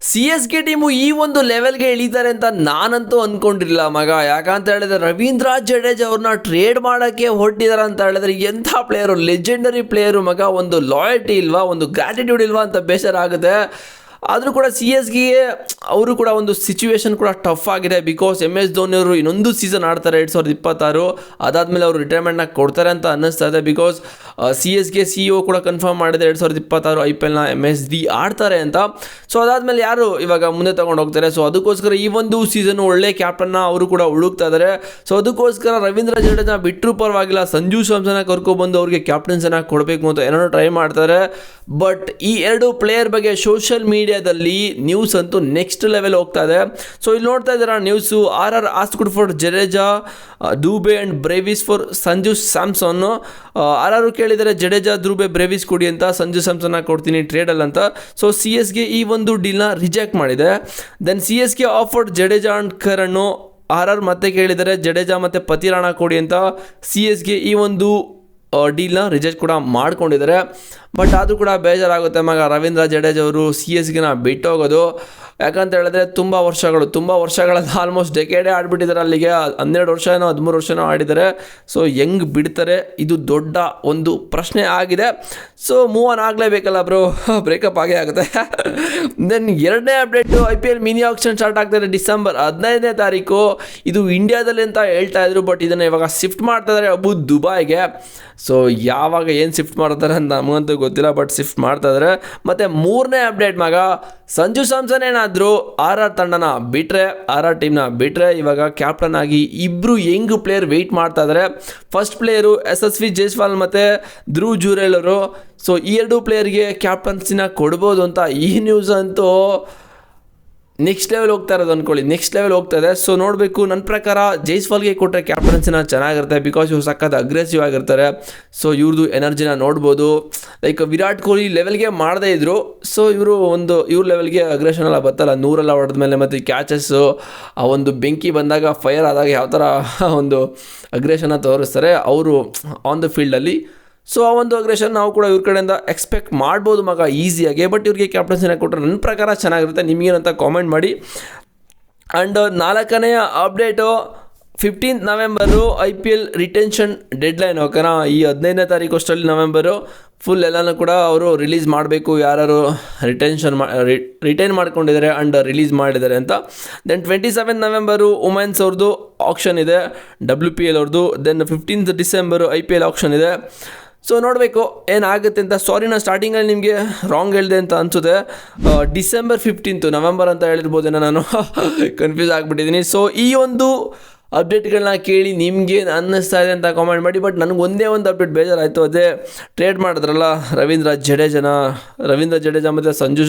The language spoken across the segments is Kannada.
ಸಿ ಎಸ್ ಕೆ ಟೀಮು ಈ ಒಂದು ಲೆವೆಲ್ಗೆ ಇಳಿತಾರೆ ಅಂತ ನಾನಂತೂ ಅಂದ್ಕೊಂಡಿರಲಿಲ್ಲ ಮಗ. ಯಾಕಂತ ಹೇಳಿದ್ರೆ ರವೀಂದ್ರ ಜಡೇಜಾ ಅವ್ರನ್ನ ಟ್ರೇಡ್ ಮಾಡೋಕ್ಕೆ ಹೊರಟಿದ್ದಾರೆ ಅಂತ ಹೇಳಿದ್ರೆ ಎಂಥ ಪ್ಲೇಯರು, ಲೆಜೆಂಡರಿ ಪ್ಲೇಯರು ಮಗ. ಒಂದು ಲಾಯಲ್ಟಿ ಇಲ್ವಾ, ಒಂದು ಗ್ರ್ಯಾಟಿಟ್ಯೂಡ್ ಇಲ್ವಾ ಅಂತ ಬೇಸರಾಗುತ್ತೆ. ಆದರೂ ಕೂಡ ಸಿ ಎಸ್ ಗೆ ಅವರು ಕೂಡ ಒಂದು ಸಿಚುವೇಶನ್ ಕೂಡ ಟಫ್ ಆಗಿದೆ. ಬಿಕಾಸ್ MS ಧೋನಿ ಅವರು ಇನ್ನೊಂದು ಸೀಸನ್ ಆಡ್ತಾರೆ 2026. ಅದಾದಮೇಲೆ ಅವರು ರಿಟೈರ್ಮೆಂಟ್ನ ಕೊಡ್ತಾರೆ ಅಂತ ಅನ್ನಿಸ್ತಾ ಇದೆ. ಬಿಕಾಸ್ ಸಿ ಎಸ್ ಗೆ CEO ಕೂಡ ಕನ್ಫರ್ಮ್ ಮಾಡಿದೆ 2026 IPLನ MSD ಆಡ್ತಾರೆ ಅಂತ. ಸೊ ಅದಾದಮೇಲೆ ಯಾರು ಇವಾಗ ಮುಂದೆ ತೊಗೊಂಡು ಹೋಗ್ತಾರೆ. ಸೊ ಅದಕ್ಕೋಸ್ಕರ ಈ ಒಂದು ಸೀಸನ್ ಒಳ್ಳೆ ಕ್ಯಾಪ್ಟನ್ನ ಅವರು ಕೂಡ ಹುಡುಕ್ತಾ ಇದ್ದಾರೆ. ಸೊ ಅದಕ್ಕೋಸ್ಕರ ರವೀಂದ್ರ ಜಡೇಜಾ ಬಿಟ್ಟರು ಪರವಾಗಿಲ್ಲ, ಸಂಜು ಸ್ಯಾಮ್ಸನ್ನ ಕರ್ಕೊಬಂದು ಅವ್ರಿಗೆ ಕ್ಯಾಪ್ಟನ್ಸನ್ನ ಕೊಡಬೇಕು ಅಂತ ಏನೋ ಟ್ರೈ ಮಾಡ್ತಾರೆ. ಬಟ್ ಈ ಎರಡು ಪ್ಲೇಯರ್ ಬಗ್ಗೆ ಸೋಷಿಯಲ್ ಮೀಡಿಯಾದಲ್ಲಿ ನ್ಯೂಸ್ ಅಂತೂ ನೆಕ್ಸ್ಟ್ ಲೆವೆಲ್ ಹೋಗ್ತಾ ಇದೆ. ಸೊ ಇಲ್ಲಿ ನೋಡ್ತಾ ಇದ್ದೀರಾ news, RR asked for Jadeja, Dube and Brevis for Sanju Samson. RR ಕೇಳಿದರೆ ಜಡೇಜಾ, ದೂಬೆ, ಬ್ರೇವಿಸ್ ಕೊಡಿ ಅಂತ, ಸಂಜು ಸ್ಯಾಮ್ಸನ್ನ ಕೊಡ್ತೀನಿ ಟ್ರೇಡಲ್ಲಿ ಅಂತ. ಸೊ CS ಗೆ ಈ ಒಂದು ಡೀಲ್ನ ರಿಜೆಕ್ಟ್ ಮಾಡಿದೆ. ದೆನ್ CS ಗೆ offered Jadeja and Karan. RR ಮತ್ತೆ ಕೇಳಿದರೆ ಜಡೇಜಾ ಮತ್ತು ಪತಿರಾಣ ಕೊಡಿ ಅಂತ. CS ಗೆ ಈ ಒಂದು ಡೀಲ್ನ ರಿಜೆಕ್ಟ್ ಕೂಡ ಮಾಡ್ಕೊಂಡಿದ್ದಾರೆ. ಬಟ್ ಆದರೂ ಕೂಡ ಬೇಜಾರಾಗುತ್ತೆ ಮಗ, ರವೀಂದ್ರ ಜಡೇಜಾ ಅವರು CS ಗೆ ಬಿಟ್ಟೋಗೋದು. ಯಾಕಂತ ಹೇಳಿದ್ರೆ ತುಂಬ ವರ್ಷಗಳಲ್ಲಿ ಆಲ್ಮೋಸ್ಟ್ ಡೆಕೇಡೇ ಆಡ್ಬಿಟ್ಟಿದ್ದಾರೆ. ಅಲ್ಲಿಗೆ 12 ವರ್ಷ 13 ವರ್ಷನೋ ಆಡಿದ್ದಾರೆ. ಸೊ ಹೆಂಗೆ ಬಿಡ್ತಾರೆ, ಇದು ದೊಡ್ಡ ಒಂದು ಪ್ರಶ್ನೆ ಆಗಿದೆ. ಸೊ ಮೂವ್ ಆನ್ ಆಗಲೇಬೇಕಲ್ಲ ಬ್ರೋ, ಬ್ರೇಕಪ್ ಆಗೇ ಆಗುತ್ತೆ. ದೆನ್ ಎರಡನೇ update, IPL mini auction start ಆಗ್ತಾಯಿದೆ ಡಿಸೆಂಬರ್ 15ನೇ ತಾರೀಕು. ಇದು ಇಂಡಿಯಾದಲ್ಲಿ ಅಂತ ಹೇಳ್ತಾ ಇದ್ರು, ಬಟ್ ಇದನ್ನು ಇವಾಗ ಶಿಫ್ಟ್ ಮಾಡ್ತಾ ಇದ್ದಾರೆ ಅಬು ದುಬೈಗೆ. ಸೊ ಯಾವಾಗ ಏನು ಶಿಫ್ಟ್ ಮಾಡ್ತಾರೆ ಅಂತ ನಮಗಂತೂ ಗೊತ್ತಿಲ್ಲ, ಬಟ್ ಶಿಫ್ಟ್ ಮಾಡ್ತಾ ಇದ್ದಾರೆ. ಮತ್ತು ಮೂರನೇ ಅಪ್ಡೇಟ್ ಮಗ, ಸಂಜು ಸ್ಯಾಮ್ಸನ್ ಏನಾದರೂ RR ತಂಡನ ಬಿಟ್ಟರೆ, RR ಟೀಮ್ನ ಬಿಟ್ಟರೆ ಇವಾಗ ಕ್ಯಾಪ್ಟನ್ ಆಗಿ ಇಬ್ಬರು ಯಂಗ್ ಪ್ಲೇಯರ್ ವೆಯ್ಟ್ ಮಾಡ್ತಾ ಇದ್ದಾರೆ. ಫಸ್ಟ್ ಪ್ಲೇಯರು SSV ಜೈಸ್ವಾಲ್ ಮತ್ತು ಧ್ರುವ್ ಜುರೇಲ್ ಅವರು. ಸೊ ಈ ಎರಡು ಪ್ಲೇಯರ್ಗೆ ಕ್ಯಾಪ್ಟನ್ಸಿನ ಕೊಡ್ಬೋದು ಅಂತ ಈ ನ್ಯೂಸ್ ಅಂತೂ ನೆಕ್ಸ್ಟ್ ಲೆವೆಲ್ ಹೋಗ್ತಾ ಇರೋದು ಅಂದ್ಕೊಳ್ಳಿ, ನೆಕ್ಸ್ಟ್ ಲೆವೆಲ್ ಹೋಗ್ತಾ ಇದೆ. ಸೊ ನೋಡಬೇಕು, ನನ್ನ ಪ್ರಕಾರ ಜೈಸ್ವಾಲ್ಗೆ ಕೊಟ್ಟರೆ ಕ್ಯಾಪ್ಟನ್ಸಿನ ಚೆನ್ನಾಗಿರುತ್ತೆ. ಬಿಕಾಸ್ ಇವ್ರು ಸಖತ್ ಅಗ್ರೆಸಿವ್ ಆಗಿರ್ತಾರೆ. ಸೊ ಇವ್ರದ್ದು ಎನರ್ಜಿನ ನೋಡ್ಬೋದು. ಲೈಕ್ ವಿರಾಟ್ ಕೊಹ್ಲಿ ಲೆವೆಲ್ಗೆ ಮಾಡದೇ ಇದ್ರು, ಸೊ ಇವ್ರ ಲೆವೆಲ್ಗೆ ಅಗ್ರೆಷನ್ ಎಲ್ಲ ಬರ್ತಲ್ಲ, 100 ಹೊಡೆದ ಮೇಲೆ ಮತ್ತು ಕ್ಯಾಚಸ್ಸು, ಆ ಒಂದು ಬೆಂಕಿ ಬಂದಾಗ, ಫೈರ್ ಆದಾಗ ಯಾವ ಥರ ಒಂದು ಅಗ್ರೆಷನ್ನ ತೋರಿಸ್ತಾರೆ ಅವರು ಆನ್ ದ ಫೀಲ್ಡಲ್ಲಿ. ಸೊ ಆ ಒಂದು ಅಗ್ರೆಷನ್ ನಾವು ಕೂಡ ಇವ್ರ ಕಡೆಯಿಂದ ಎಕ್ಸ್ಪೆಕ್ಟ್ ಮಾಡ್ಬೋದು ಮಗ ಈಸಿಯಾಗಿ. ಬಟ್ ಇವ್ರಿಗೆ ಕ್ಯಾಪ್ಟನ್ಸಿನ ಕೊಟ್ಟರೆ ನನ್ನ ಪ್ರಕಾರ ಚೆನ್ನಾಗಿರುತ್ತೆ. ನಿಮಗೇನಂತ ಕಾಮೆಂಟ್ ಮಾಡಿ. ಆ್ಯಂಡ್ 4ನೇ update, 15th November IPL retention deadline. ಓಕೆನಾ, ಈ 15ನೇ ತಾರೀಕು ಅಷ್ಟರಲ್ಲಿ ನವೆಂಬರು ಫುಲ್ ಎಲ್ಲನೂ ಕೂಡ ಅವರು ರಿಲೀಸ್ ಮಾಡಬೇಕು, ಯಾರು ರಿಟೈನ್ ಮಾಡ್ಕೊಂಡಿದ್ದಾರೆ ಆ್ಯಂಡ್ ರಿಲೀಸ್ ಮಾಡಿದ್ದಾರೆ ಅಂತ. ದೆನ್ 27th ನವೆಂಬರು ವುಮೆನ್ಸ್ ಅವ್ರದ್ದು ಆಕ್ಷನ್ ಇದೆ, WPL ಅವ್ರದ್ದು. Then 15th December IPL auction ಇದೆ. ಸೊ ನೋಡಬೇಕು ಏನಾಗುತ್ತೆ ಅಂತ. ಸಾರಿ, ನಾನು ಸ್ಟಾರ್ಟಿಂಗಲ್ಲಿ ನಿಮಗೆ ರಾಂಗ್ ಹೇಳಿದೆ ಅಂತ ಅನಿಸುತ್ತೆ. ಡಿಸೆಂಬರ್ 15th, ನವೆಂಬರ್ ಅಂತ ಹೇಳಿರ್ಬೋದೇನೋ, ನಾನು ಕನ್ಫ್ಯೂಸ್ ಆಗಿಬಿಟ್ಟಿದ್ದೀನಿ. ಸೊ ಈ ಒಂದು ಅಪ್ಡೇಟ್ಗಳನ್ನ ಕೇಳಿ ನಿಮಗೆ ಅನ್ನಿಸ್ತಾ ಇದೆ ಅಂತ ಕಾಮೆಂಟ್ ಮಾಡಿ. ಬಟ್ ನನಗೆ ಒಂದೇ ಒಂದು ಅಪ್ಡೇಟ್ ಬೇಜಾರಾಯಿತು, ಅದೇ ಟ್ರೇಡ್ ಮಾಡಿದ್ರಲ್ಲ ರವೀಂದ್ರ ಜಡೇಜಾ ಮತ್ತು ಸಂಜು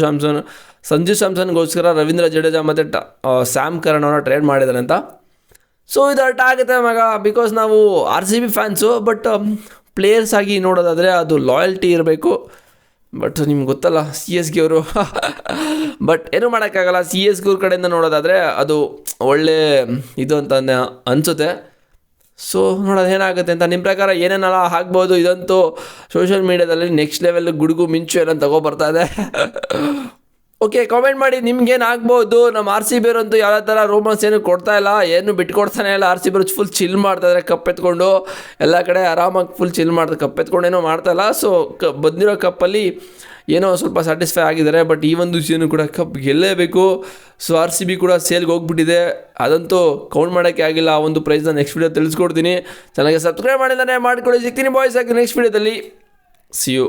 ಸ್ಯಾಮ್ಸನ್ಗೋಸ್ಕರ ರವೀಂದ್ರ ಜಡೇಜಾ ಮತ್ತು ಸ್ಯಾಮ್ ಕರಣ್ ಅವರ ಟ್ರೇಡ್ ಮಾಡಿದ್ದಾರೆ ಅಂತ. ಸೊ ಇದು ಅರ್ಥ ಆಗುತ್ತೆ ಮಗ, ಬಿಕಾಸ್ ನಾವು RCB ಫ್ಯಾನ್ಸು. ಬಟ್ ಪ್ಲೇಯರ್ಸ್ ಆಗಿ ನೋಡೋದಾದರೆ ಅದು ಲಾಯಲ್ಟಿ ಇರಬೇಕು. ಬಟ್ ನಿಮ್ಗೆ ಗೊತ್ತಲ್ಲ CS ಗೆ ಅವರು ಬಟ್ ಏನೂ ಮಾಡೋಕ್ಕಾಗಲ್ಲ. CS ಗೆ ಅವ್ರ ಕಡೆಯಿಂದ ನೋಡೋದಾದರೆ ಅದು ಒಳ್ಳೆ ಇದು ಅಂತ ಅನಿಸುತ್ತೆ. ಸೊ ನೋಡೋದು ಏನಾಗುತ್ತೆ ಅಂತ. ನಿಮ್ಮ ಪ್ರಕಾರ ಏನೇನೆಲ್ಲ ಆಗ್ಬೋದು, ಇದಂತೂ ಸೋಷಿಯಲ್ ಮೀಡ್ಯಾದಲ್ಲಿ ನೆಕ್ಸ್ಟ್ ಲೆವೆಲ್ ಗುಡುಗು ಮಿಂಚು ಏನಂತ ತಗೊಬರ್ತಾ ಇದೆ. ಓಕೆ, ಕಾಮೆಂಟ್ ಮಾಡಿ ನಿಮ್ಗೇನು ಆಗ್ಬೋದು. ನಮ್ಮ RCB ಅವರಂತೂ ಯಾವ ಥರ ರೂಮರ್ಸ್ ಏನು ಕೊಡ್ತಾ ಇಲ್ಲ, ಏನು ಬಿಟ್ಕೊಡ್ತಾನೆ ಇಲ್ಲ. RCB ಅವರು ಫುಲ್ ಚಿಲ್ ಮಾಡ್ತಾಯಿದ್ದಾರೆ, ಕಪ್ ಎತ್ಕೊಂಡು ಎಲ್ಲ ಕಡೆ ಆರಾಮಾಗಿ ಫುಲ್ ಚಿಲ್ ಮಾಡ್ತಾರೆ. ಕಪ್ ಎತ್ಕೊಂಡು ಏನೋ ಮಾಡ್ತಾಯಿಲ್ಲ. ಸೊ ಬಂದಿರೋ ಕಪ್ಪಲ್ಲಿ ಏನೋ ಸ್ವಲ್ಪ ಸ್ಯಾಟಿಸ್ಫೈ ಆಗಿದ್ದಾರೆ. ಬಟ್ ಈ ಒಂದು ಸೀಸನು ಕೂಡ ಕಪ್ ಗೆಲ್ಲೇಬೇಕು. ಸೊ RCB ಕೂಡ ಸೇಲ್ಗೆ ಹೋಗ್ಬಿಟ್ಟಿದೆ, ಅದಂತೂ ಕೌಂಟ್ ಮಾಡೋಕ್ಕೆ ಆಗಿಲ್ಲ. ಆ ಒಂದು ಪ್ರೈಸ್ನ ನೆಕ್ಸ್ಟ್ ವೀಡಿಯೋ ತಿಳಿಸ್ಕೊಡ್ತೀನಿ. ಚೆನ್ನಾಗಿ ಸಬ್ಸ್ಕ್ರೈಬ್ ಮಾಡಿದ್ದಾನೆ ಮಾಡ್ಕೊಳ್ಳಿ. ಸಿಗ್ತೀನಿ ಬಾಯ್ಸ್ ಆಗಿ ನೆಕ್ಸ್ಟ್ ವೀಡಿಯೋದಲ್ಲಿ. See you.